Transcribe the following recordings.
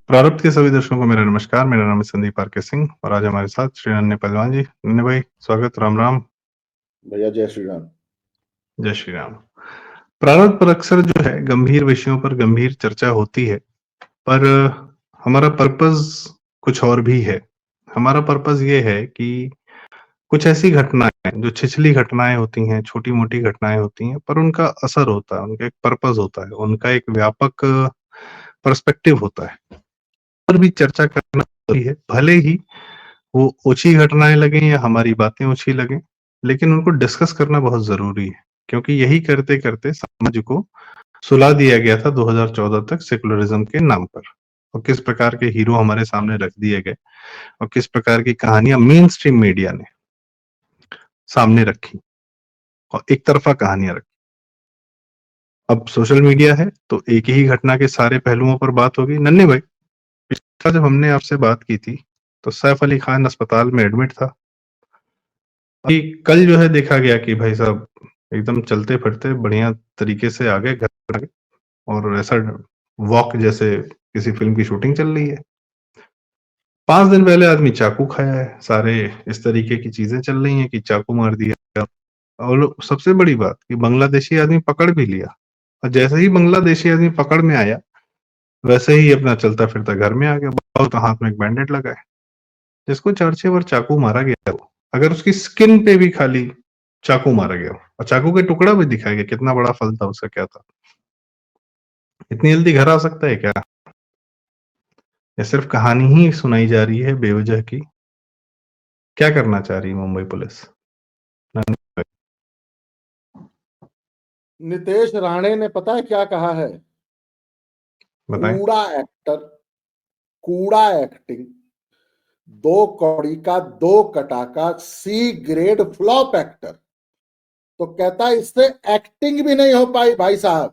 प्रारब्ध के सभी दर्शकों को मेरा नमस्कार। मेरा नाम है संदीप आर के सिंह और आज हमारे साथ श्री नन्हे पहलवान जी। नन्हे भाई, स्वागत। राम राम। भैया जय श्री राम। जय श्री राम। प्रारब्ध पर अक्सर जो है गंभीर विषयों पर गंभीर चर्चा होती है, पर हमारा पर्पस कुछ और भी है। हमारा पर्पस ये है कि कुछ ऐसी घटनाएं जो छिछली घटनाएं होती हैं, छोटी मोटी घटनाएं होती हैं, पर उनका असर होता है, उनका एक पर्पस होता है, उनका एक व्यापक पर्सपेक्टिव होता है, पर भी चर्चा करना जरूरी है। भले ही वो ओछी घटनाएं लगें या हमारी बातें ओछी लगें, लेकिन उनको डिस्कस करना बहुत जरूरी है, क्योंकि यही करते करते समाज को सुला दिया गया था 2014 तक सेकुलरिज्म के नाम पर। और किस प्रकार के हीरो हमारे सामने रख दिए गए और किस प्रकार की कहानियां मेन स्ट्रीम मीडिया ने सामने रखी और एक तरफा कहानियां रखी। अब सोशल मीडिया है तो एक ही घटना के सारे पहलुओं पर बात होगी। नन्हे भाई, पिछला जब हमने आपसे बात की थी तो सैफ अली खान अस्पताल में एडमिट था। अभी कल जो है देखा गया कि भाई साहब एकदम चलते फिरते बढ़िया तरीके से आ गए घर आगे, और ऐसा वॉक जैसे किसी फिल्म की शूटिंग चल रही है। 5 दिन पहले आदमी चाकू खाया है, सारे इस तरीके की चीजें चल रही हैं कि चाकू मार दिया। और सबसे बड़ी बात कि बांग्लादेशी आदमी पकड़ भी लिया, और जैसे ही बांग्लादेशी आदमी पकड़ में आया वैसे ही अपना चलता फिरता घर में आ गया। बहुत हाथ में एक बैंडेड लगा है। जिसको 4-6 बार चाकू मारा गया हो, अगर उसकी स्किन पे भी खाली चाकू मारा गया हो और चाकू के टुकड़ा भी दिखाया गया, कितना बड़ा फल था, उसका क्या था, इतनी जल्दी घर आ सकता है क्या? या सिर्फ कहानी ही सुनाई जा रही है बेवजह की? क्या करना चाह रही है मुंबई पुलिस? नितेश राणे ने पता है क्या कहा है? बताएं। कूड़ा एक्टर, कूड़ा एक्टिंग, 2 कौड़ी का 2 कटा का सी ग्रेड फ्लॉप एक्टर। तो कहता है इससे एक्टिंग भी नहीं हो पाई भाई साहब।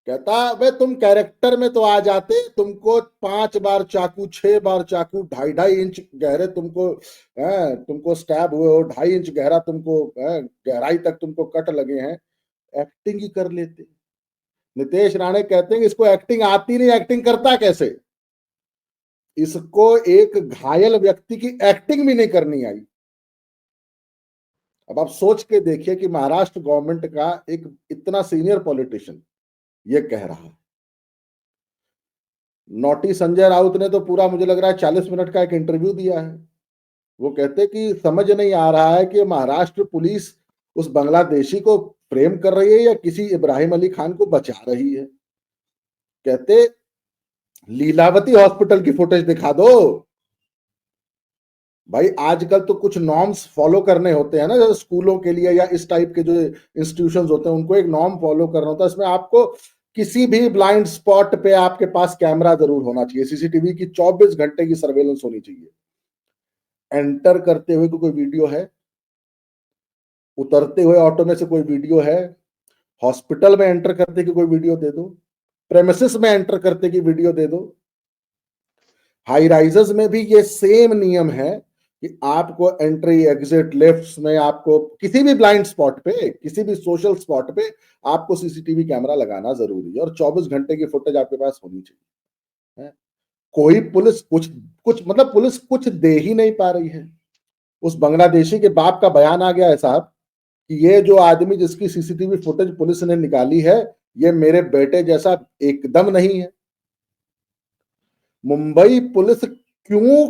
कहता वे तुम कैरेक्टर में तो आ जाते, तुमको 5 बार चाकू, 6 बार चाकू, 2.5-2.5 इंच गहरे तुमको स्टैब हुए हो, 2.5 इंच गहरा तुमको गहराई तक तुमको कट लगे हैं, एक्टिंग ही कर लेते। नितेश राणे कहते हैं कि इसको एक्टिंग आती नहीं, एक्टिंग करता कैसे? इसको एक घायल व्यक्ति की एक्टिंग भी नहीं करनी आई। अब आप सोच के देखिए कि महाराष्ट्र गवर्नमेंट का एक इतना सीनियर पॉलिटिशियन ये कह रहा है। नोटी संजय राउत ने तो पूरा मुझे लग रहा है 40 मिनट का एक इंटरव्यू दिया है। वो कहते कि समझ नहीं आ रहा है कि महाराष्ट्र पुलिस उस बांग्लादेशी को प्रेम कर रही है या किसी इब्राहिम अली खान को बचा रही है। कहते लीलावती हॉस्पिटल की फुटेज दिखा दो भाई। आजकल तो कुछ नॉर्म्स फॉलो करने होते हैं ना, जैसे स्कूलों के लिए या इस टाइप के जो इंस्टीट्यूशंस होते हैं उनको एक नॉर्म फॉलो करना होता है। इसमें आपको किसी भी ब्लाइंड स्पॉट पे आपके पास कैमरा जरूर होना चाहिए, सीसीटीवी की 24 घंटे की सर्वेलेंस होनी चाहिए। एंटर करते हुए कोई वीडियो है, उतरते हुए ऑटो में से कोई वीडियो है, हॉस्पिटल में एंटर करते की कोई वीडियो दे दो, प्रेमिसेस में एंटर करते की वीडियो दे दो। हाई राइजेस में भी ये सेम नियम है कि आपको एंट्री एग्जिट लिफ्ट्स में आपको किसी भी ब्लाइंड स्पॉट पे, किसी भी सोशल स्पॉट पे आपको सीसीटीवी कैमरा लगाना जरूरी है और 24 घंटे की फुटेज आपके पास होनी चाहिए। कोई पुलिस कुछ कुछ मतलब पुलिस कुछ दे ही नहीं पा रही है। उस बांग्लादेशी के बाप का बयान आ गया है साहब कि ये जो आदमी जिसकी सीसीटीवी फुटेज पुलिस ने निकाली है, ये मेरे बेटे जैसा एकदम नहीं है। मुंबई पुलिस क्यों,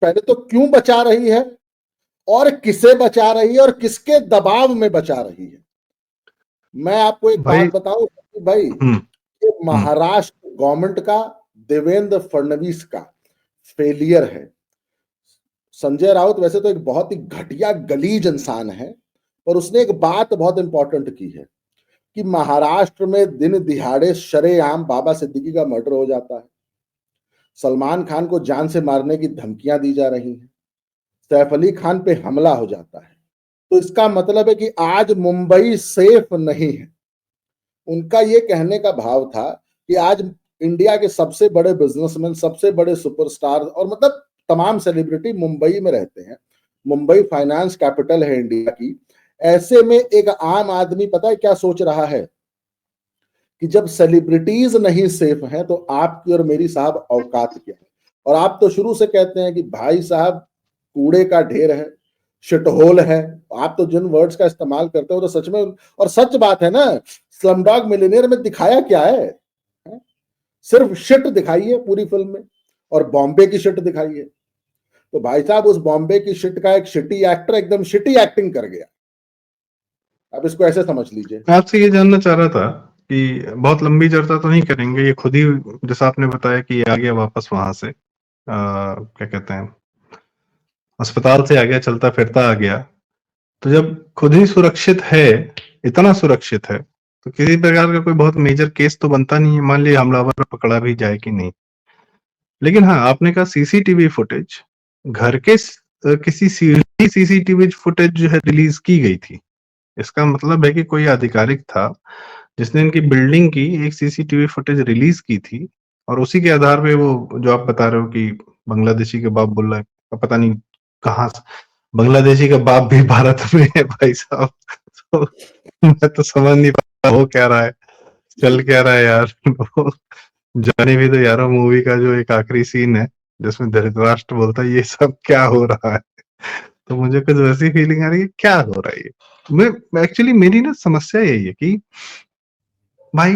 पहले तो क्यों बचा रही है और किसे बचा रही है और किसके दबाव में बचा रही है? मैं आपको एक भाई। बात बताऊं भाई, हम्म। ये हम्म। महाराष्ट्र गवर्नमेंट का, देवेंद्र फडणवीस का फेलियर है। संजय राउत वैसे तो एक बहुत ही घटिया गलीज इंसान है, पर उसने एक बात बहुत इंपॉर्टेंट की है कि महाराष्ट्र में दिन दिहाड़े शरेआम बाबा सिद्दीकी का मर्डर हो जाता है, सलमान खान को जान से मारने की धमकियां दी जा रही हैं, सैफ अली खान पे हमला हो जाता है। तो इसका मतलब है कि आज मुंबई सेफ नहीं है। उनका ये कहने का भाव था कि आज इंडिया के सबसे बड़े बिजनेसमैन, सबसे बड़े सुपरस्टार और मतलब तमाम सेलिब्रिटी मुंबई में रहते हैं। मुंबई फाइनेंस कैपिटल है इंडिया की। ऐसे में एक आम आदमी पता है क्या सोच रहा है कि जब सेलिब्रिटीज नहीं सेफ हैं तो आपकी और मेरी साहब औकात क्या है। और आप तो शुरू से कहते हैं कि भाई साहब कूड़े का ढेर है, शिटहोल है। आप तो जिन वर्ड्स का इस्तेमाल करते हो तो सच में, और सच बात है ना, स्लमडॉग मिलियनेयर में दिखाया क्या है? सिर्फ शिट दिखाई है पूरी फिल्म में, और बॉम्बे की शिट दिखाई है। तो भाई साहब उस बॉम्बे की शिट का एक शिटी एक्टर एकदम शिटी एक्टिंग कर गया। अब इसको ऐसे समझ लीजिए। मैं आपसे ये जानना चाह रहा था कि बहुत लंबी चर्चा तो नहीं करेंगे, ये खुद ही जैसा आपने बताया कि ये आ गया वापस वहां से, क्या कहते हैं, अस्पताल से आ गया, चलता फिरता आ गया। तो जब खुद ही सुरक्षित है, इतना सुरक्षित है, तो किसी प्रकार का कोई बहुत मेजर केस तो बनता नहीं है। मान लिया हमलावर पकड़ा भी जाए कि नहीं, लेकिन हाँ, आपने कहा सीसीटीवी फुटेज, घर के किसी सीढ़ी सीसीटीवी फुटेज जो है रिलीज की गई थी। इसका मतलब है कि कोई आधिकारिक था जिसने इनकी बिल्डिंग की एक सीसीटीवी फुटेज रिलीज की थी, और उसी के आधार पे वो जो आप बता रहे हो कि बांग्लादेशी के बाप बोल रहा है, अब पता नहीं कहाँ बांग्लादेशी का बाप भी भारत में है भाई साहब। तो मैं तो समझ नहीं पा रहा हो क्या रहा है, चल क्या रहा है यार। वो जाने भी तो यारो, मूवी का जो एक आखिरी सीन है जिसमें धृतराष्ट्र बोलता है ये सब क्या हो रहा है, तो मुझे कुछ वैसी फीलिंग आ रही है क्या हो रहा है ये। मैं एक्चुअली मेरी ना समस्या यही है कि भाई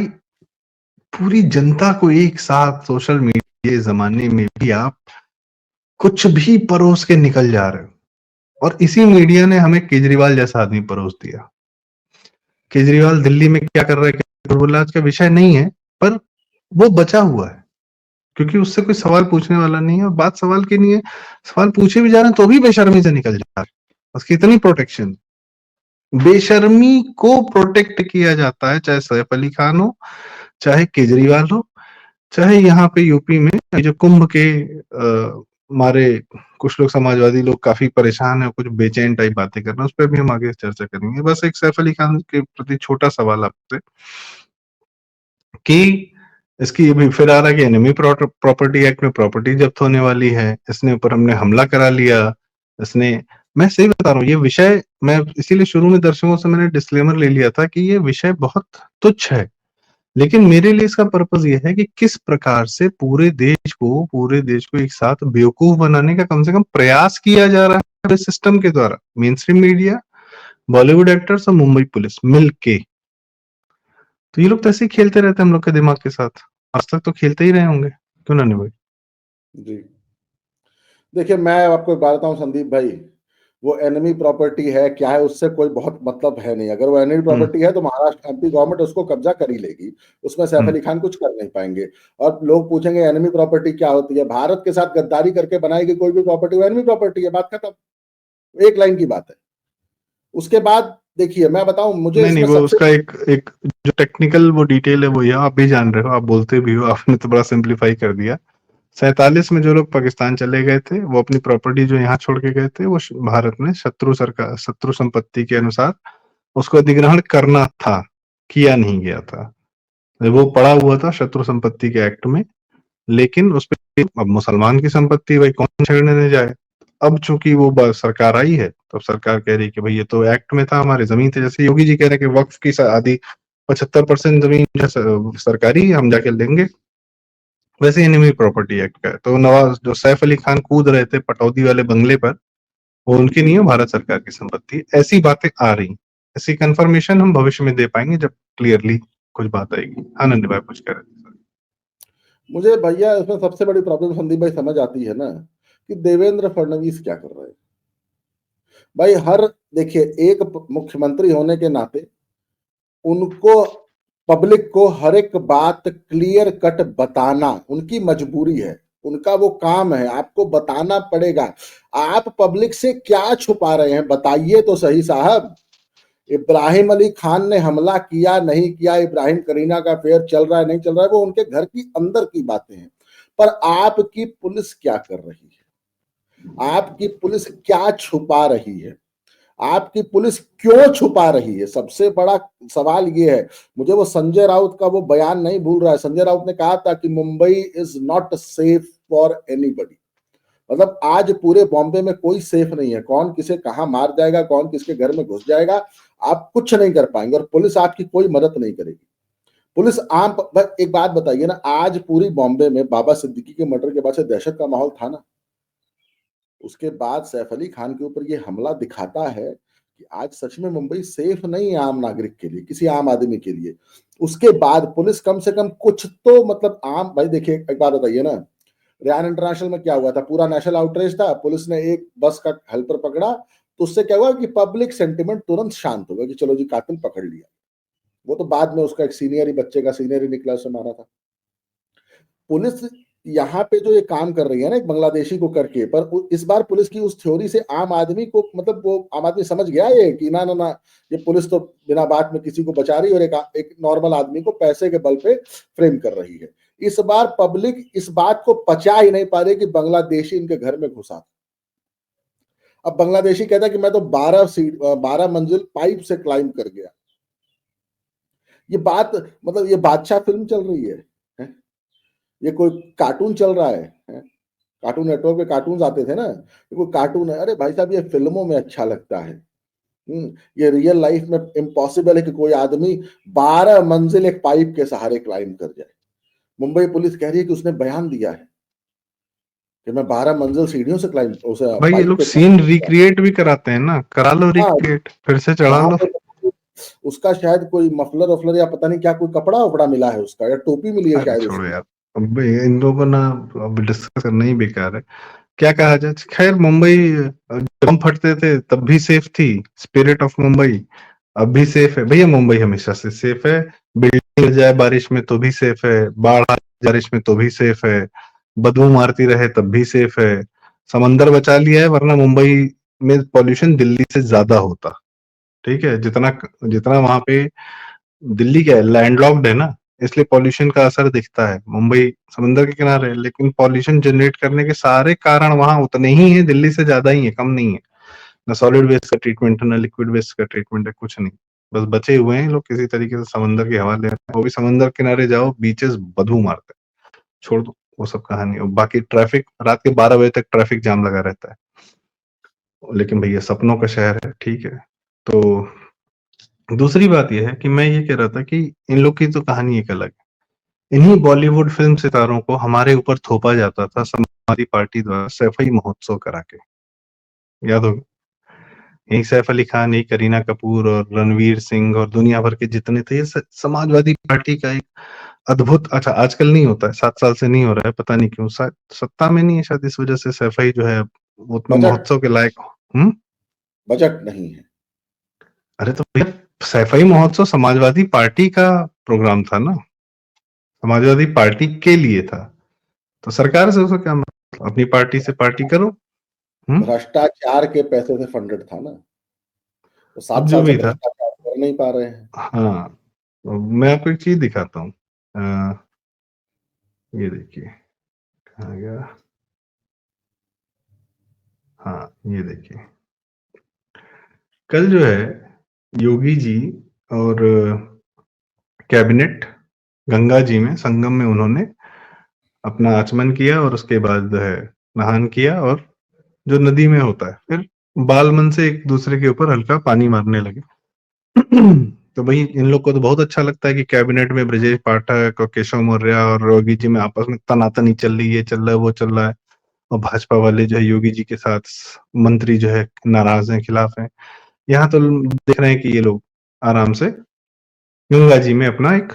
पूरी जनता को एक साथ सोशल मीडिया के जमाने में भी आप कुछ भी परोस के निकल जा रहे हो, और इसी मीडिया ने हमें केजरीवाल जैसा आदमी परोस दिया। केजरीवाल दिल्ली में क्या कर रहा है, क्या बोल रहा है, आज का विषय नहीं है, पर वो बचा हुआ है क्योंकि उससे कोई सवाल पूछने वाला नहीं है, और बात सवाल की नहीं है। सवाल पूछे भी जा रहे हैं तो भी बेशर्मी से निकल जा रहे हैं। उसकी इतनी प्रोटेक्शन, बेशर्मी को प्रोटेक्ट किया जाता है, चाहे सैफ अली खान हो, चाहे केजरीवाल हो, चाहे यहाँ पे यूपी में जो कुंभ के मारे कुछ लोग, समाजवादी लोग काफी परेशान है, कुछ बेचैन टाइप बातें कर रहे हैं, उस पर भी हम आगे चर्चा करेंगे। बस एक सैफ अली खान के प्रति छोटा सवाल आपसे कि इसकी अभी फिर आ रहा है कि एनिमी प्रॉपर्टी एक्ट में प्रॉपर्टी जब्त होने वाली है, इसने ऊपर हमने हमला करा लिया, इसने, मैं सही बता रहा हूँ ये विषय, मैं इसीलिए शुरू में दर्शकों से मैंने डिस्क्लेमर ले लिया था कि ये विषय बहुत तुच्छ है, लेकिन मेरे लिए इसका पर्पस ये है कि किस प्रकार से पूरे देश को एक साथ बेवकूफ बनाने का कम से कम प्रयास किया जा रहा है सिस्टम के द्वारा, main stream media, Bollywood actors और मुंबई पुलिस मिलके। तो ये लोग तो ऐसे ही खेलते रहते हैं हम लोग के दिमाग के साथ, आज तक तो खेलते ही रहे होंगे, क्यों ना नहीं भाई? जी देखिए, मैं आपको एक बात बताऊं संदीप भाई, वो एनिमी प्रॉपर्टी है क्या है उससे कोई बहुत मतलब है नहीं। अगर वो एनिमी प्रॉपर्टी है तो महाराष्ट्र एमपी गवर्नमेंट उसको कब्जा कर ही लेगी, उसमें सैफ अली खान कुछ कर नहीं पाएंगे। और लोग पूछेंगे एनिमी प्रॉपर्टी क्या होती है, भारत के साथ गद्दारी करके बनाएगी कोई भी प्रॉपर्टी वो एनिमी प्रॉपर्टी है, बात खत्म। एक लाइन की बात है। उसके बाद देखिए मैं बताऊं, मुझे नहीं नहीं, इसमें वो सबसे, उसका एक एक जो टेक्निकल वो डिटेल है वो ये आप भी जान रहे हो, आप बोलते भी हो, आपने तो बड़ा सिंप्लीफाई कर दिया। 47 में जो लोग पाकिस्तान चले गए थे वो अपनी प्रॉपर्टी जो यहाँ छोड़ के गए थे वो भारत में शत्रु संपत्ति के अनुसार उसको अधिग्रहण करना था, किया नहीं गया था, वो पड़ा हुआ था शत्रु संपत्ति के एक्ट में। लेकिन उस पे अब मुसलमान की संपत्ति भाई कौन छेड़ने ने जाए। अब चूंकि वो सरकार आई है, तो सरकार कह रही है कि भाई ये तो एक्ट में था, हमारे जमीन थे, जैसे योगी जी कह रहे हैं कि वक्फ की आधी 75% जमीन जो सरकारी हम जाके लेंगे, वैसे एनिमी प्रॉपर्टी एक्ट का है। तो नवाज जो सैफ अली खान कूद रहे थे पटौदी वाले बंगले पर, वो उनकी नहीं है, भारत सरकार की संपत्ति। ऐसी बातें आ रही, ऐसी कंफर्मेशन हम भविष्य में दे पाएंगे जब क्लियरली कुछ बात आएगी। आनंद भाई कुछ कह रहे थे। मुझे भैया इसमें सबसे बड़ी प्रॉब्लम संदीप भाई समझ आती है ना, कि देवेंद्र फडणवीस क्या कर रहे हैं भाई। हर, देखिए, एक मुख्यमंत्री होने के नाते उनको पब्लिक को हर एक बात क्लियर कट बताना उनकी मजबूरी है, उनका वो काम है, आपको बताना पड़ेगा। आप पब्लिक से क्या छुपा रहे हैं बताइए तो सही साहब। इब्राहिम अली खान ने हमला किया नहीं किया, इब्राहिम करीना का अफेयर चल रहा है नहीं चल रहा है, वो उनके घर की अंदर की बातें हैं। पर आपकी पुलिस क्या कर रही है, आपकी पुलिस क्या छुपा रही है, आपकी पुलिस क्यों छुपा रही है, सबसे बड़ा सवाल ये है। मुझे वो संजय राउत का वो बयान नहीं भूल रहा है। संजय राउत ने कहा था कि Mumbai is not safe for anybody. मतलब आज पूरे बॉम्बे में कोई सेफ नहीं है, कौन किसे कहां मार जाएगा, कौन किसके घर में घुस जाएगा, आप कुछ नहीं कर पाएंगे, और पुलिस आपकी कोई मदद नहीं करेगी। पुलिस आम एक बात बताइए ना, आज पूरी बॉम्बे में बाबा सिद्दीकी के मर्डर के बाद से दहशत का माहौल था ना। उसके बाद सैफ अली खान के ऊपर ये हमला दिखाता है कि आज सच में मुंबई सेफ नहीं है आम नागरिक के लिए, किसी आम आदमी के लिए। उसके बाद पुलिस कम से कम कुछ तो मतलब आम भाई देखिए, एक बात बताइए ना, रेयान इंटरनेशनल में क्या हुआ था, पूरा नेशनल आउटरीच था, पुलिस ने एक बस का हेल्पर पकड़ा, तो उससे क्या हुआ कि पब्लिक सेंटिमेंट तुरंत शांत हो गया कि चलो जी कातिल पकड़ लिया। वो तो बाद में उसका एक सीनियर ही बच्चे का सीनियर ही निकला, उसे मारा था। पुलिस यहाँ पे जो ये काम कर रही है ना एक बांग्लादेशी को करके, पर इस बार पुलिस की उस थ्योरी से आम आदमी को मतलब वो आम आदमी समझ गया ये कि ना ना ना, ये पुलिस तो बिना बात में किसी को बचा रही है और एक नॉर्मल आदमी को पैसे के बल पे फ्रेम कर रही है। इस बार पब्लिक इस बात को पचा ही नहीं पा रही कि बांग्लादेशी इनके घर में घुसा। अब बांग्लादेशी कहता है कि मैं तो 12 मंजिल पाइप से क्लाइंब कर गया। ये बात मतलब ये बादशाह फिल्म चल रही है, है? ये कोई कार्टून चल रहा है? कार्टून नेटवर्क पे कार्टून आते थे ना, ये कोई कार्टून है? अरे भाई साहब ये फिल्मों में अच्छा लगता है। ये रियल लाइफ में इम्पॉसिबल है कि कोई आदमी 12 मंजिल एक पाइप के सहारे क्लाइम कर जाए। मुंबई पुलिस कह रही है कि उसने बयान दिया है कि मैं 12 मंजिल सीढ़ियों से क्लाइम उसे भाई ये पाइप लोग पे सीन रिक्रिएट भी कराते हैं ना, करा लो हाँ, रिक्रिएट, फिर से चढ़ा वहां लो। पे उसका शायद कोई मफलर वफलर या पता नहीं क्या कोई कपड़ा वपड़ा मिला है उसका, या टोपी मिली है अरे शायद छोड़ो उसकी। यार, अब इन लोगों को ना अब डिस्कस करना ही बेकार है। क्या कहा जाए, खैर मुंबई बम फटते थे तब भी सेफ थी, स्पिरिट ऑफ मुंबई अब भी सेफ है भैया। मुंबई हमेशा से सेफ है, बिल्डिंग गिर जाए बारिश में तो भी सेफ है, बाढ़ आ जाए बारिश में तो भी सेफ है, बदबू मारती रहे तब भी सेफ है। समंदर बचा लिया है, वरना मुंबई में पॉल्यूशन दिल्ली से ज्यादा होता। ठीक है, जितना जितना वहां पे, दिल्ली क्या है, लैंडलॉक्ड है ना, इसलिए पॉल्यूशन का असर दिखता है। मुंबई समंदर के किनारे है, लेकिन पॉल्यूशन जनरेट करने के सारे कारण वहां उतने ही हैं, दिल्ली से ज्यादा ही है, कम नहीं है। ना सॉलिड वेस्ट का ट्रीटमेंट है, ना लिक्विड वेस्ट का ट्रीटमेंट है, कुछ नहीं। बस बचे हुए हैं लोग किसी तरीके से समंदर के हवाले हैं। वो भी समंदर किनारे जाओ, बीचेस बदबू मारते हैं, छोड़ दो वो सब कहानी। और बाकी ट्रैफिक, रात के 12 बजे तक ट्रैफिक जाम लगा रहता है। लेकिन भैया सपनों का शहर है, ठीक है। तो दूसरी बात यह है कि मैं ये कह रहा था कि इन लोग की तो कहानी एक अलग है। इन्हीं बॉलीवुड फिल्म सितारों को हमारे ऊपर थोपा जाता था समाजवादी पार्टी द्वारा सैफई महोत्सव करा के, याद होगा। यही सैफ अली खान, यही करीना कपूर और रणवीर सिंह और दुनिया भर के जितने थे, ये समाजवादी पार्टी का एक अद्भुत, अच्छा आजकल नहीं होता है, 7 साल से नहीं हो रहा है, पता नहीं क्यों, शायद सत्ता में नहीं है, शायद इस वजह से सैफई जो है उतना बजट महोत्सव के लायक हो। बजट नहीं है। अरे तो भैया सैफई महोत्सव समाजवादी पार्टी का प्रोग्राम था ना, समाजवादी पार्टी के लिए था। तो सरकार से उसका क्या मतलब, अपनी पार्टी से पार्टी करो। भ्रष्टाचार के पैसे से फंडेड था ना, तो अब 7 साल जो से भी था, भ्रष्टाचार कर नहीं पा रहे हैं। हाँ, तो मैं आपको एक चीज दिखाता हूँ। ये देखिए, कहाँ गया, हाँ ये देखिए, कल जो है योगी जी और कैबिनेट गंगा जी में संगम में उन्होंने अपना आचमन किया, और उसके बाद है नहान किया, और जो नदी में होता है, फिर बाल मन से एक दूसरे के ऊपर हल्का पानी मारने लगे। तो भाई इन लोग को तो बहुत अच्छा लगता है कि कैबिनेट में ब्रजेश पाठक और केशव मौर्य और योगी जी में आपस में तनातनी चल रही है, चल रहा है, वो चल रहा है। और भाजपा वाले जो है योगी जी के साथ मंत्री जो है नाराज हैं, खिलाफ हैं। यहाँ तो देख रहे हैं कि ये लोग आराम से गंगा जी में अपना एक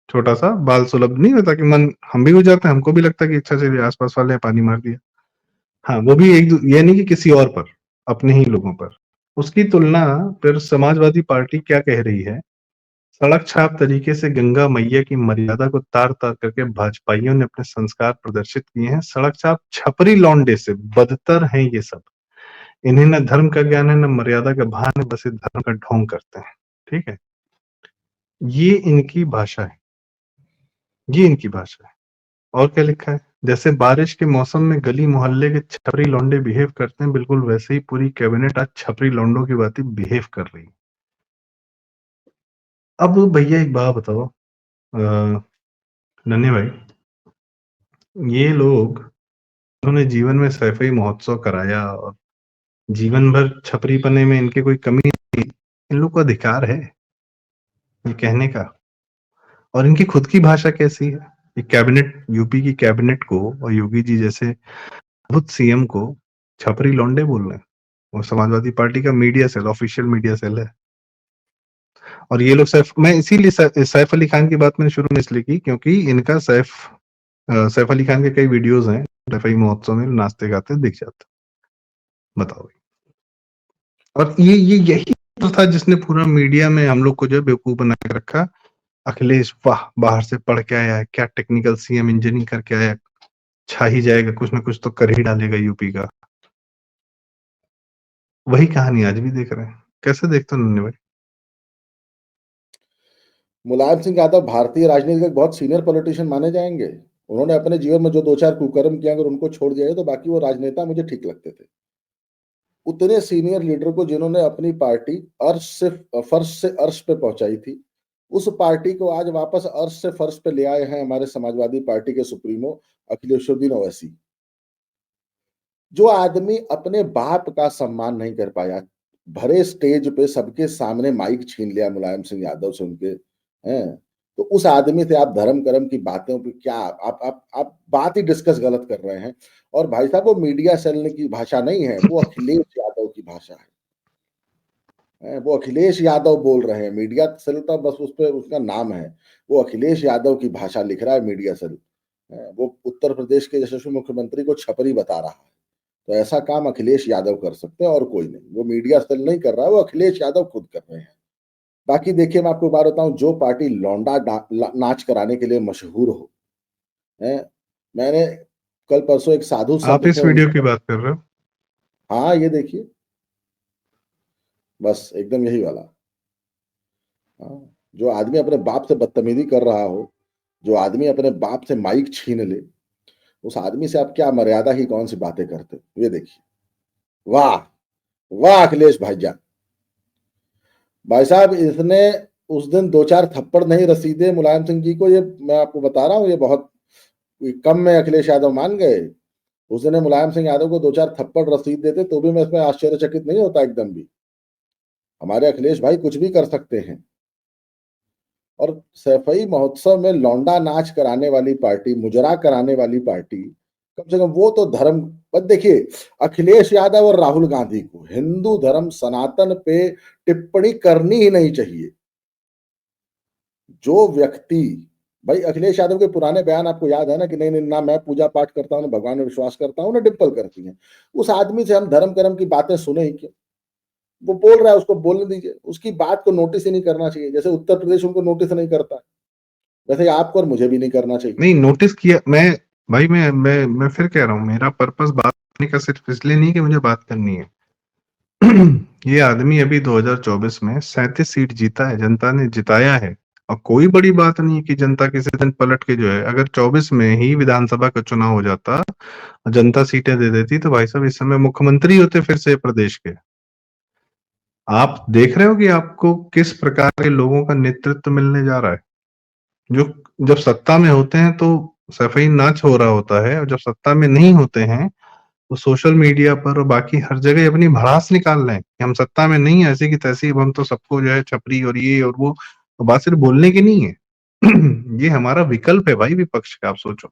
छोटा सा बाल सुलभ नहीं होता कि मन, हम भी गुजरते हैं, हमको भी लगता है कि अच्छा चलिए आसपास वाले हैं, पानी मार दिया। हाँ, वो भी ये नहीं कि किसी और पर, अपने ही लोगों पर। उसकी तुलना फिर समाजवादी पार्टी क्या कह रही है, सड़क छाप तरीके से गंगा मैया की मर्यादा को तार तार करके भाजपाइयों ने अपने संस्कार प्रदर्शित किए हैं। सड़क छाप छपरी लौंडे से बदतर हैं ये सब। इन्हें न धर्म का ज्ञान है, न मर्यादा का भान है, बस ये धर्म का ढोंग करते हैं। ठीक है, ये इनकी भाषा है, ये इनकी भाषा है। और क्या लिखा है, जैसे बारिश के मौसम में गली मोहल्ले के छपरी लौंडे बिहेव करते हैं, बिल्कुल वैसे ही पूरी कैबिनेट आज छपरी लौंडों की बातें बिहेव कर रही है। अब भैया एक बात बताओ, नन्हे भाई, ये लोग, उन्होंने जीवन में सैफई महोत्सव कराया और जीवन भर छपरी पने में इनके कोई कमी नहीं, इन लोग को अधिकार है ये कहने का। और इनकी खुद की भाषा कैसी है? ये कैबिनेट, यूपी की कैबिनेट को और योगी जी जैसे खुद सीएम को छपरी लौंडे बोल रहे हैं। वो समाजवादी पार्टी का media cell, official media cell है। और ये लोग मैं इसीलिए सैफ अली खान की बात मैंने शुरू में इसलिए की क्योंकि इनका सैफ अली खान के कई वीडियोस हैं, रफई महोत्सव में नाचते गाते दिख जाते। बताओ। और ये यही तो था जिसने पूरा मीडिया में हम लोग को जो बेवकूफ बना के रखा। अखिलेश वाह, बाहर से पढ़ के आया है, क्या टेक्निकल सीएम इंजीनियरिंग करके आया, छा ही जाएगा, कुछ ना कुछ तो कर ही डालेगा यूपी का। वही कहानी आज भी देख रहे हैं। कैसे देखते हो नन्हे भाई? मुलायम सिंह यादव भारतीय राजनीति के बहुत सीनियर पॉलिटिशियन माने जाएंगे। उन्होंने अपने जीवन में जो 2-4 कुकर्म किया, अगर उनको छोड़ दिया जाए तो बाकी वो राजनेता मुझे ठीक लगते थे। उतने सीनियर लीडर को जिन्होंने अपनी पार्टी फर्श से अर्श पे पहुंचाई थी, उस पार्टी को आज वापस अर्श से फर्श पे ले आए हैं हमारे समाजवादी पार्टी के सुप्रीमो अखिलेशुद्दीन ओवैसी। जो आदमी अपने बाप का सम्मान नहीं कर पाया, भरे स्टेज पे सबके सामने माइक छीन लिया मुलायम सिंह यादव से उनके, हैं, तो उस आदमी से आप धर्म कर्म की बातों पे क्या आप बात ही डिस्कस गलत कर रहे हैं। और भाई साहब, वो मीडिया सेल की भाषा नहीं है, वो अखिलेश यादव की भाषा है। वो अखिलेश यादव बोल रहे हैं, मीडिया सेल तो बस उस पे उसका नाम है। वो अखिलेश यादव की भाषा लिख रहा है मीडिया सेल। वो उत्तर प्रदेश के यशस्वी मुख्यमंत्री को छपरी बता रहा है। तो ऐसा काम अखिलेश यादव कर सकते हैं और कोई नहीं। वो मीडिया सेल नहीं कर रहा है, वो अखिलेश यादव खुद कर रहे हैं। बाकी देखिए, मैं आपको बात बताऊं, जो पार्टी लौंडा नाच कराने के लिए मशहूर हो, है, मैंने कल परसों एक साधु आप संत थे इस वीडियो की बात कर रहे हो? हाँ, ये देखिए, बस एकदम यही वाला। हाँ, जो आदमी अपने बाप से बदतमीजी कर रहा हो, जो आदमी अपने बाप से माइक छीन ले, उस आदमी से आप क्या मर्यादा की कौन सी बातें करते हो? ये देखिए। वाह, वाह अखिलेश भाईजान। भाई साहब, इसने उस दिन 2-4 थप्पड़ नहीं रसीदे मुलायम सिंह जी को, ये मैं आपको बता रहा हूँ, ये बहुत कम में अखिलेश यादव मान गए। उस दिन मुलायम सिंह यादव को 2-4 थप्पड़ रसीद देते तो भी मैं इसमें आश्चर्यचकित नहीं होता एकदम भी। हमारे अखिलेश भाई कुछ भी कर सकते हैं। और सैफई महोत्सव में लौंडा नाच कराने वाली पार्टी, मुजरा कराने वाली पार्टी, कम से कम वो तो धर्म। बस देखिए, अखिलेश यादव और राहुल गांधी को हिंदू धर्म सनातन पे टिप्पणी करनी ही नहीं चाहिए। जो व्यक्ति, भाई अखिलेश यादव के पुराने बयान आपको याद है ना कि नहीं नहीं, ना मैं पूजा पाठ करता हूं, ना भगवान में विश्वास करता हूं, ना डिम्पल करती हैं। उस आदमी से हम धर्म कर्म की बातें सुने ही क्यों? वो बोल रहा है, उसको बोलने दीजिए। उसकी बात को नोटिस ही नहीं करना चाहिए, जैसे उत्तर प्रदेश उनको नोटिस नहीं करता, वैसे आपको और मुझे भी नहीं करना चाहिए। नहीं, नोटिस किया मैं। भाई मैं फिर कह रहा हूँ, मेरा पर्पस बात करने का सिर्फ इसलिए नहीं कि मुझे बात करनी है। ये आदमी अभी 2024 में 37 सीट जीता है, जनता ने जिताया है। और कोई बड़ी बात नहीं है कि जनता किसी दिन पलट के जो है, अगर 24 में ही विधानसभा का चुनाव हो जाता और जनता सीटें दे देती तो भाई साहब इस समय मुख्यमंत्री होते फिर से प्रदेश के। आप देख रहे हो कि आपको किस प्रकार के लोगों का नेतृत्व मिलने जा रहा है। जो जब सत्ता में होते हैं तो सफाई नाच हो रहा होता है, और जब सत्ता में नहीं होते हैं तो सोशल मीडिया पर और बाकी हर जगह अपनी भड़ास निकाल रहे हैं कि हम सत्ता में नहीं है, ऐसी की तैसी, अब हम तो सबको जो है छपरी और ये और वो। तो बात सिर्फ बोलने की नहीं है। ये हमारा विकल्प है भाई विपक्ष का। आप सोचो,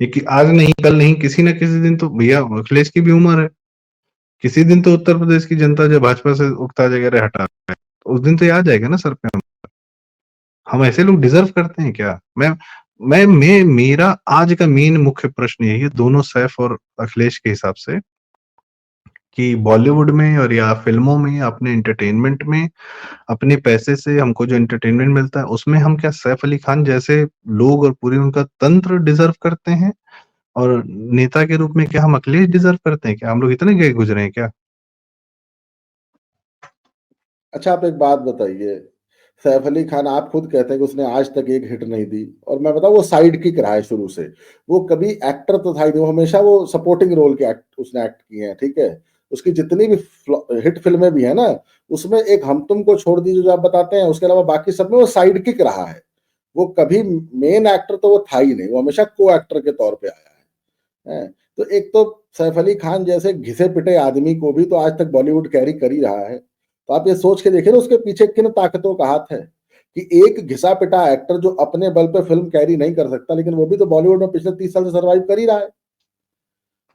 ये कि आज नहीं कल नहीं, किसी ना किसी दिन तो भैया अखिलेश की भी उम्र है। किसी दिन तो उत्तर प्रदेश की जनता जब भाजपा से उगता जगह हटा है तो उस दिन तो ये आ जाएगा ना सर पे। हम ऐसे लोग डिजर्व करते हैं क्या? मैं मेरा आज का मेन मुख्य प्रश्न यही है, दोनों सैफ और अखिलेश के हिसाब से, कि बॉलीवुड में और या फिल्मों में अपने एंटरटेनमेंट में अपने पैसे से हमको जो एंटरटेनमेंट मिलता है उसमें हम क्या सैफ अली खान जैसे लोग और पूरी उनका तंत्र डिजर्व करते हैं? और नेता के रूप में क्या हम अखिलेश डिजर्व करते हैं? क्या हम लोग इतने गए गुजरे हैं क्या? अच्छा, आप एक बात बताइए, सैफ अली खान आप खुद कहते हैं कि उसने आज तक एक हिट नहीं दी, और मैं बताऊं वो साइड किक रहा है शुरू से। वो कभी एक्टर तो था ही नहीं, वो हमेशा वो सपोर्टिंग रोल के उसने एक्ट किए हैं, ठीक है। उसकी जितनी भी हिट फिल्में भी है ना, उसमें एक हम तुम को छोड़ दीजिए जो आप बताते हैं, उसके अलावा बाकी सब में वो साइड किक रहा है। वो कभी मेन एक्टर तो वो था ही नहीं, वो हमेशा को एक्टर के तौर पे आया है। तो एक तो सैफ अली खान जैसे घिसे पिटे आदमी को भी तो आज तक बॉलीवुड कैरी कर ही रहा है। तो आप ये सोच के देखिए ना, उसके पीछे किन ताकतों का हाथ है। कि एक घिसा पिटा एक्टर जो अपने बल पे फिल्म कैरी नहीं कर सकता, लेकिन वो भी तो बॉलीवुड में पिछले 30 साल से सर्वाइव कर ही रहा है।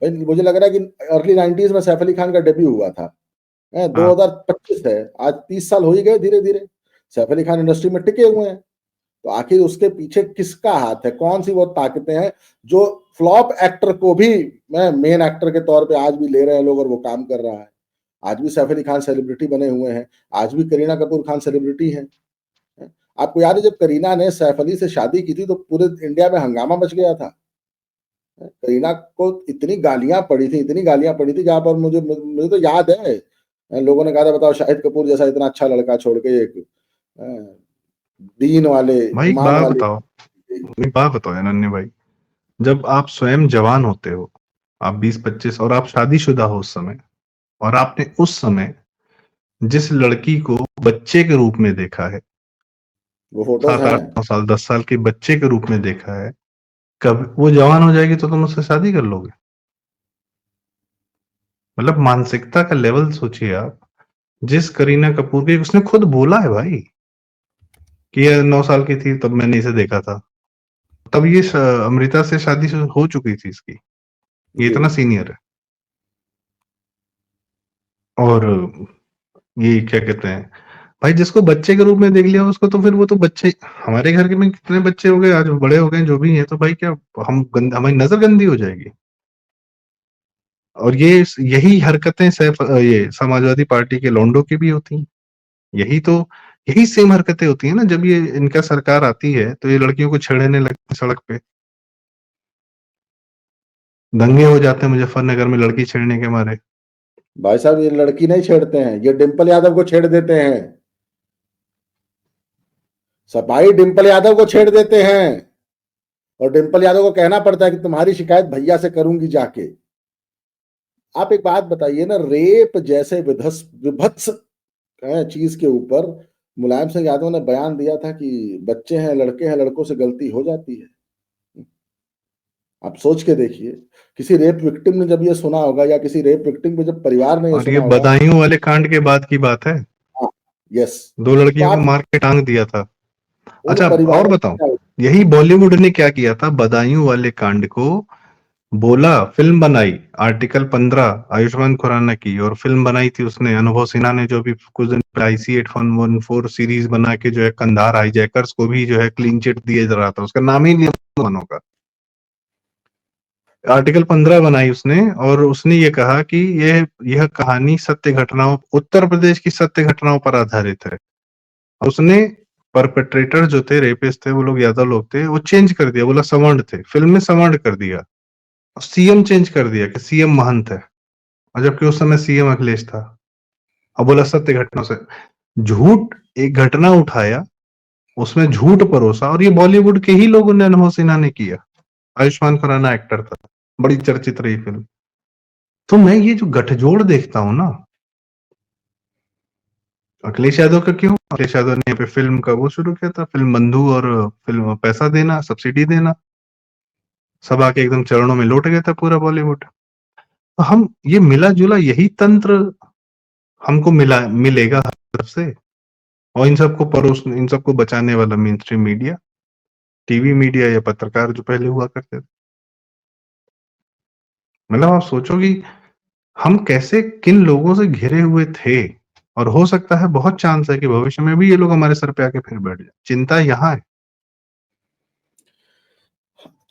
मुझे लग रहा है कि अर्ली 90s में सैफ अली खान का डेब्यू हुआ था, 2025 है, आज 30 साल हो ही गए धीरे धीरे। सैफ अली खान इंडस्ट्री में टिके हुए हैं, तो आखिर उसके पीछे किसका हाथ है? कौन सी वो ताकतें हैं जो फ्लॉप एक्टर को भी मेन एक्टर के तौर पे आज भी ले रहे हैं लोग और वो काम कर रहा है। आज भी सैफ अली खान सेलिब्रिटी बने हुए हैं, आज भी करीना कपूर खान सेलिब्रिटी है। आपको याद है जब करीना ने सैफ अली से शादी की थी तो पूरे इंडिया में हंगामा मच गया था। करीना को इतनी गालियां पड़ी थी, इतनी गालियां पड़ी थी, जहां पर मुझे मुझे तो याद है लोगों ने कहा था बताओ शाहिद कपूर जैसा इतना अच्छा लड़का छोड़ के एक दीन वाले भाई एक ईमान बात वाले। बताओ, एक बात बताओ यार नन्हे भाई, जब आप स्वयं जवान होते हो, आप 20-25 और आप शादीशुदा हो उस समय, और आपने उस समय जिस लड़की को बच्चे के रूप में देखा है, वो फोटोज 7 हैं। 8 9 साल 10 साल के बच्चे के रूप में देखा है, कब वो जवान हो जाएगी तो तुम उससे शादी कर लोगे? मतलब मानसिकता का लेवल सोचिए आप। जिस करीना कपूर की, उसने खुद बोला है भाई कि ये 9 साल की थी तब मैंने इसे देखा था, तब ये अमृता से शादी हो चुकी थी इसकी, ये जी इतना सीनियर है। और ये क्या कहते हैं भाई, जिसको बच्चे के रूप में देख लिया उसको, तो फिर वो तो बच्चे, हमारे घर के में कितने बच्चे हो गए आज, बड़े हो गए जो भी हैं, तो भाई क्या हमारी नजर गंदी हो जाएगी? और ये यही हरकतें सिर्फ ये समाजवादी पार्टी के लौंडों की भी होती हैं। यही तो, यही सेम हरकतें होती है ना, जब ये इनका सरकार आती है तो ये लड़कियों को छेड़ने लगते हैं सड़क पे, दंगे हो जाते हैं मुजफ्फरनगर में लड़की छेड़ने के मारे। भाई साहब, ये लड़की नहीं छेड़ते हैं, ये डिंपल यादव को छेड़ देते हैं। सपाई डिंपल यादव को छेड़ देते हैं और डिंपल यादव को कहना पड़ता है कि तुम्हारी शिकायत भैया से करूंगी जाके। आप एक बात बताइए ना, रेप जैसे विभत्स चीज के ऊपर मुलायम सिंह यादव ने बयान दिया था कि बच्चे हैं, लड़के हैं, लड़कों से गलती हो जाती है। आप सोच के देखिए, किसी रेप विक्टिम ने जब ये सुना होगा, या किसी रेप विक्टिम के जब परिवार ने ये और ये सुना होगा। बदायूं वाले कांड के बाद की बात है, हाँ, यस। 2 तो लड़कियों को आप मार के टांग दिया था। उन अच्छा और परिवारों बताओ, को यही बॉलीवुड ने क्या किया था, बदायूं वाले कांड को बोला, फिल्म बनाई, आर्टिकल 15 आयुष्मान खुराना की, और फिल्म बनाई थी उसने अनुभव सिन्हा ने, जो भी कुछ दिन पहले IC 814 सीरीज बना के जो है कंधार हाईजैकर्स को भी जो है क्लीन चिट दिया जा रहा था, उसका नाम ही नहीं होगा। आर्टिकल 15 बनाई उसने, और उसने ये कहा कि यह कहानी सत्य घटनाओं, उत्तर प्रदेश की सत्य घटनाओं पर आधारित है। उसने परपेट्रेटर जो थे, रेपिस्ट थे, वो लोग यादव लोग थे, वो चेंज कर दिया, बोला सवर्ण थे, फिल्म में सवर्ण कर दिया, और सीएम चेंज कर दिया कि सीएम महंत है, और जबकि उस समय सीएम अखिलेश था। अब बोला सत्य घटना से, झूठ एक घटना उठाया, उसमें झूठ परोसा, और ये बॉलीवुड के ही लोगों ने, अनुभव सिन्हा ने किया। आयुष्मान खुराना एक्टर था, बड़ी चर्चित रही फिल्म। तो मैं ये जो गठजोड़ देखता हूं ना, अखिलेश यादव का क्यों, अखिलेश यादव ने यहाँ पे फिल्म का वो शुरू किया था, फिल्म बंधु, और फिल्म पैसा देना, सब्सिडी देना, सब आके एकदम चरणों में लौट गया था पूरा बॉलीवुड। तो हम ये मिला जुला यही तंत्र हमको मिलेगा हर तरफ से, और इन सबको इन सबको बचाने वाला main stream media, TV media या पत्रकार जो पहले हुआ करते थे। मतलब आप सोचो कि हम कैसे, किन लोगों से घिरे हुए थे, और हो सकता है, बहुत चांस है कि भविष्य में भी ये लोग हमारे सर पे आके फिर बैठ जाए। चिंता यहाँ है।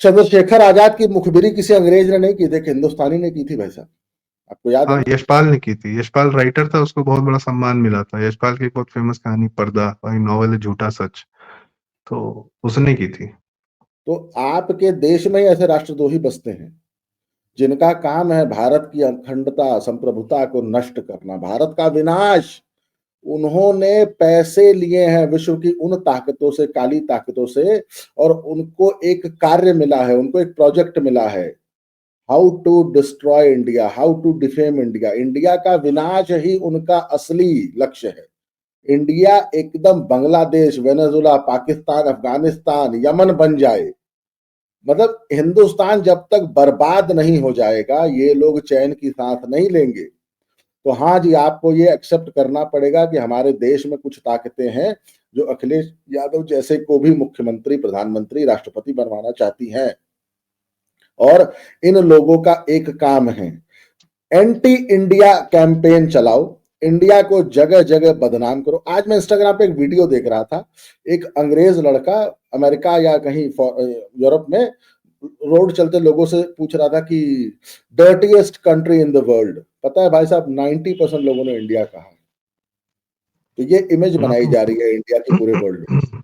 चंद्रशेखर आजाद की मुखबिरी किसी अंग्रेज ने नहीं की थी, हिंदुस्तानी ने की थी भाई साहब, आपको याद है हाँ, ना? यशपाल ने की थी, यशपाल राइटर था, उसको बहुत बड़ा सम्मान मिला था। यशपाल की एक बहुत फेमस कहानी पर्दा, और नॉवल है झूठा सच, तो उसने की थी। तो आपके देश में ही ऐसे राष्ट्रद्रोही बसते हैं जिनका काम है भारत की अखंडता संप्रभुता को नष्ट करना, भारत का विनाश। उन्होंने पैसे लिए हैं विश्व की उन ताकतों से, काली ताकतों से, और उनको एक कार्य मिला है, उनको एक प्रोजेक्ट मिला है, how to destroy India, how to defame India. India का विनाश ही उनका असली लक्ष्य है। इंडिया एकदम बांग्लादेश, वेनेजुला, पाकिस्तान, अफगानिस्तान, यमन बन जाए। मतलब हिंदुस्तान जब तक बर्बाद नहीं हो जाएगा, ये लोग चैन की सांस नहीं लेंगे। तो हाँ जी, आपको ये एक्सेप्ट करना पड़ेगा कि हमारे देश में कुछ ताकतें हैं जो अखिलेश यादव जैसे को भी मुख्यमंत्री, प्रधानमंत्री, राष्ट्रपति बनवाना चाहती हैं। और इन लोगों का एक काम है, एंटी इंडिया कैंपेन चलाओ, इंडिया को जगह जगह बदनाम करो। आज मैं इंस्टाग्राम पे एक वीडियो देख रहा था, एक अंग्रेज लड़का अमेरिका या कहीं यूरोप में रोड चलते लोगों से पूछ रहा था कि dirtiest country in the world. पता है भाई साहब, 90% लोगों ने इंडिया कहा। तो ये इमेज बनाई जा रही है इंडिया की पूरे वर्ल्ड में।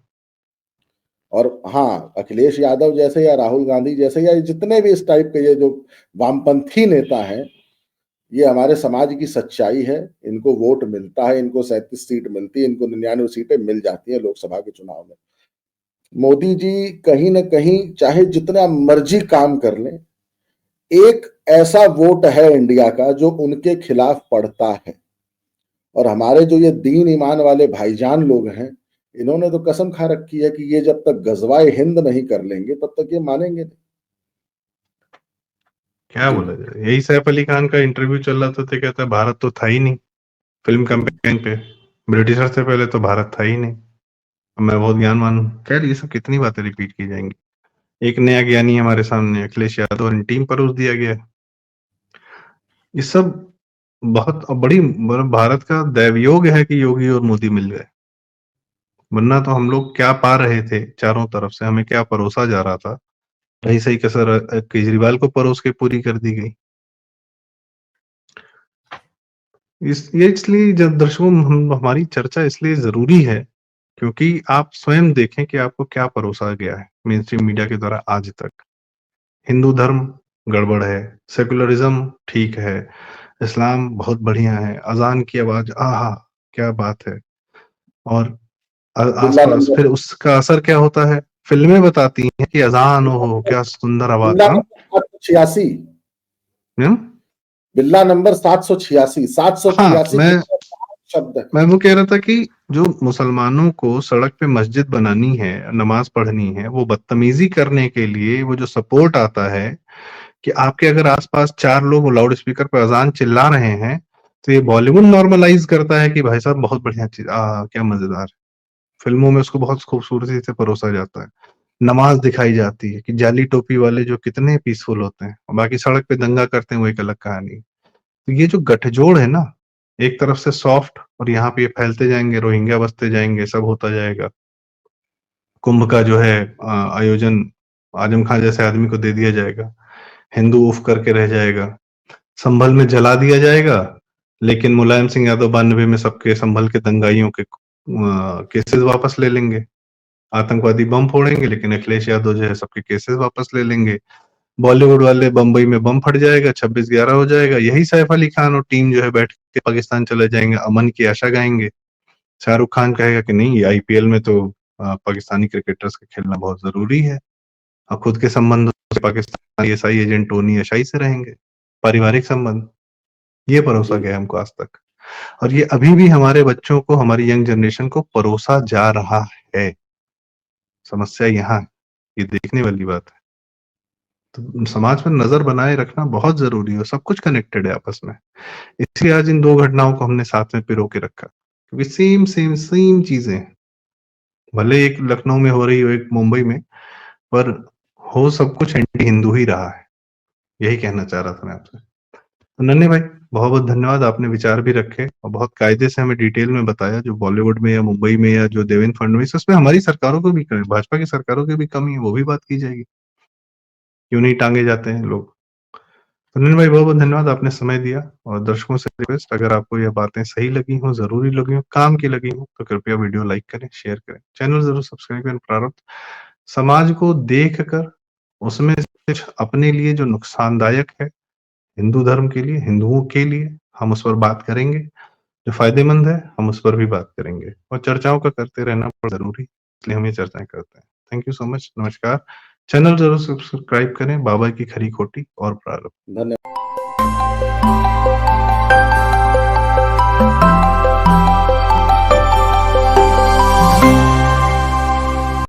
और हाँ, अखिलेश यादव जैसे या राहुल गांधी जैसे या जितने भी इस टाइप के ये जो वामपंथी नेता हैं, ये हमारे समाज की सच्चाई है। इनको वोट मिलता है, इनको 37 सीट मिलती है, इनको 99 सीटें मिल जाती है लोकसभा के चुनाव में। मोदी जी कहीं ना कहीं चाहे जितना मर्जी काम कर लें, एक ऐसा वोट है इंडिया का जो उनके खिलाफ पड़ता है। और हमारे जो ये दीन ईमान वाले भाईजान लोग हैं, इन्होंने तो कसम खा रखी है कि ये जब तक गजवाए हिंद नहीं कर लेंगे तब तक ये मानेंगे नहीं। क्या बोला जाए, यही सैफ अली खान का इंटरव्यू चल रहा था तो कहता है भारत तो था ही नहीं फिल्म कैंपेन पे, ब्रिटिशर से पहले तो भारत था ही नहीं। मैं बहुत ज्ञानवान खैर ये सब कितनी बातें रिपीट की जाएंगी। एक नया ज्ञानी हमारे सामने अखिलेश यादव और टीम परोस दिया गया है। ये सब बहुत बड़ी भारत का दैवयोग है कि योगी और मोदी मिल गए, वरना तो हम लोग क्या पा रहे थे, चारों तरफ से हमें क्या परोसा जा रहा था, रही सही कसर केजरीवाल को परोस के पूरी कर दी गई। ये इसलिए जब दर्शकों हमारी चर्चा इसलिए जरूरी है क्योंकि आप स्वयं देखें कि आपको क्या परोसा गया है मेन स्ट्रीम मीडिया के द्वारा आज तक। हिंदू धर्म गड़बड़ है, सेकुलरिज्म ठीक है, इस्लाम बहुत बढ़िया है, अजान की आवाज आहा क्या बात है, और बिल्ला आसपास नंबर फिर उसका असर क्या होता है, फिल्में बताती हैं कि अजान हो क्या सुंदर आवाज। बिल्ला हाँ नंबर 786, बिल्ला नंबर 786, 786 मैं शब्द है। मैं वो कह रहा था कि जो मुसलमानों को सड़क पे मस्जिद बनानी है, नमाज पढ़नी है, वो बदतमीजी करने के लिए वो जो सपोर्ट आता है कि आपके अगर आसपास चार लोग लाउड स्पीकर पर अजान चिल्ला रहे हैं तो ये बॉलीवुड नॉर्मलाइज करता है कि भाई साहब बहुत बढ़िया चीज, क्या मजेदार। फिल्मों में उसको बहुत खूबसूरती से परोसा जाता है, नमाज दिखाई जाती है कि जाली टोपी वाले जो कितने पीसफुल होते हैं और बाकी सड़क पे दंगा करते हैं वो एक अलग कहानी है। तो ये जो गठजोड़ है ना, एक तरफ से सॉफ्ट और यहाँ पे ये फैलते जाएंगे, रोहिंग्या बसते जाएंगे, सब होता जाएगा। कुंभ का जो है आयोजन आजम खान जैसे आदमी को दे दिया जाएगा, हिंदू उफ करके रह जाएगा, संभल में जला दिया जाएगा, लेकिन मुलायम सिंह यादव 92 में सबके संभल के दंगाइयों के केसेस वापस ले लेंगे, आतंकवादी बम फोड़ेंगे लेकिन अखिलेश यादव जो है सबके केसेस वापस ले लेंगे, बॉलीवुड वाले बम्बई में बम फट जाएगा, 26/11 हो जाएगा, यही सैफ अली खान और टीम जो है बैठ के पाकिस्तान चले जाएंगे, अमन की आशा गाएंगे। शाहरुख खान कहेगा कि नहीं, ये आईपीएल में तो पाकिस्तानी क्रिकेटर्स का खेलना बहुत जरूरी है, और खुद के संबंध पाकिस्तान आईएसआई एजेंट टोनी अशाई से रहेंगे, पारिवारिक संबंध। ये परोसा गया हमको आज तक, और ये अभी भी हमारे बच्चों को, हमारी यंग जनरेशन को परोसा जा रहा है। समस्या यहाँ, ये देखने वाली बात है। तो समाज पर नजर बनाए रखना बहुत जरूरी है, सब कुछ कनेक्टेड है आपस में। इसलिए आज इन दो घटनाओं को हमने साथ में पिरो के रखा क्योंकि सेम सेम सेम चीजें हैं। भले एक लखनऊ में हो रही हो, एक मुंबई में, पर हो सब कुछ एंटी हिंदू ही रहा है। यही कहना चाह रहा था मैं आपसे। तो नन्हे भाई बहुत बहुत धन्यवाद, आपने विचार भी रखे और बहुत कायदे से हमें डिटेल में बताया जो बॉलीवुड में या मुंबई में या जो देवेंद्र फडणवीस, उसमें हमारी सरकारों को भी, भाजपा की सरकारों की भी कमी है, वो भी बात की जाएगी, क्यों नहीं टांगे जाते हैं लोग। तो नन्हे भाई बहुत बहुत धन्यवाद, आपने समय दिया। और दर्शकों से रिक्वेस्ट, अगर आपको यह बातें सही लगी हो, जरूरी लगी हो, काम की लगी हो, तो कृपया वीडियो लाइक करें, शेयर करें, चैनल जरूर सब्सक्राइब करें। प्रारब्ध समाज को देख कर उसमें कुछ अपने लिए जो नुकसानदायक है हिंदू धर्म के लिए, हिंदुओं के लिए, हम उस पर बात करेंगे, जो फायदेमंद है हम उस पर भी बात करेंगे, और चर्चाओं का करते रहना बहुत जरूरी, इसलिए हम ये चर्चाएं करते हैं। थैंक यू सो मच, नमस्कार। चैनल जरूर सब्सक्राइब करें, बाबा की खरी खोटी और प्रारब्ध। धन्यवाद।